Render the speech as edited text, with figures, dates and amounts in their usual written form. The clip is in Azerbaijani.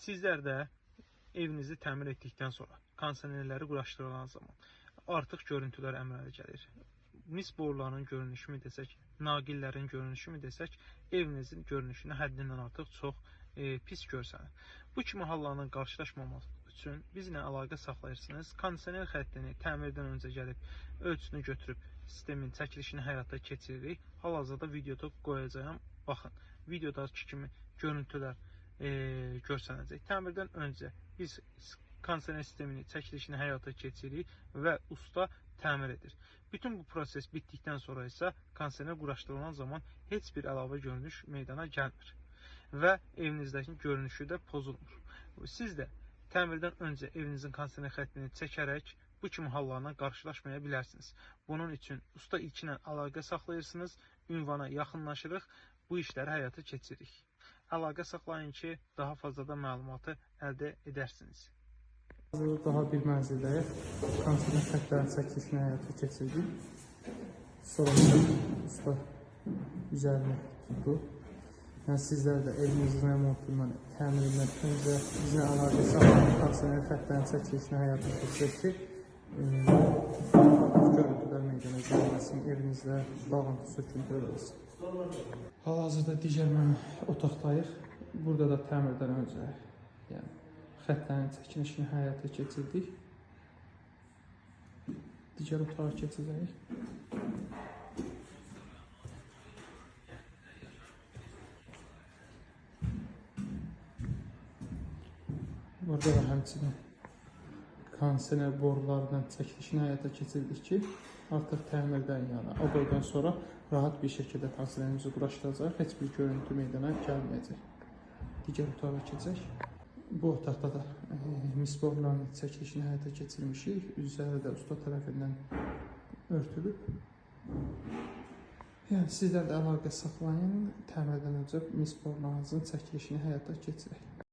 Sizlər də evinizi təmir etdikdən sonra kondisionerləri quraşdırılan zaman artıq görüntülər əmələ gəlir. Mis borularının görünüşü mü desək, naqillərin görünüşü mü desək, evinizin görünüşünə həddindən artıq çox pis görsənir. Bu kimi hallarla qarşılaşmamaq üçün bizlə əlaqə saxlayırsınız. Kondisioner xəttini təmirdən öncə gəlib ölçüsünü götürüb sistemin çəkilişini həyata keçiririk. Hal-hazırda videoda qoyacağım. Baxın, videodakı kimi görüntülər görsənəcək. Təmirdən öncə biz kondisioner sistemini çəkilişini həyata keçiririk və usta təmir edir. Bütün bu proses bitdikdən sonra isə kondisioner quraşdırılan zaman heç bir əlavə görünüş meydana gəlmir və evinizdəki görünüşü də pozulmur. Siz də təmirdən öncə evinizin kondisioner xəttini çəkərək bu kimi hallarla qarşılaşmaya bilərsiniz. Bunun üçün usta ilkinə əlaqə saxlayırsınız, ünvana yaxınlaşırıq, bu işləri həyata keçiririk. Əlaqə saxlayın ki, daha fazla da məlumatı əldə edərsiniz. Daha bir mənzildəyik. Kondisioner xəttlərin çəkilişini həyata keçirdik. Sonra usta üzərini tutdu. Yəni sizlər də evinizin remontundan, təmirindən öncə bizimlə əlaqə saxlayın, kondisioner xəttlərin çəkilişini həyata keçirək ki, görüntülər meydana gəlməsin, evinizdə bağıntı söküntü olmasın. Hal-hazırda digər otaqdayıq. Burada da təmirdən öncə xəttlərin çəkilişini həyata keçirdik. Digər otağa keçəcəyik. Burada da həmçinin kondisioner borularından çəkilişini həyata keçirdik ki, artıq təmirdən o boydan sonra rahat bir şəkildə kondisionerimizi quraşdıracaq, heç bir görüntü meydana gəlməyəcək. Digər otağa keçək. Bu otaqda da mis borularının çəkilişini həyata keçirmişik. Üzəri də usta tərəfindən örtülüb. Yəni sizlər də əlaqə saxlayın, təmirdən öncə mis borularınızın çəkilişini həyata keçirək.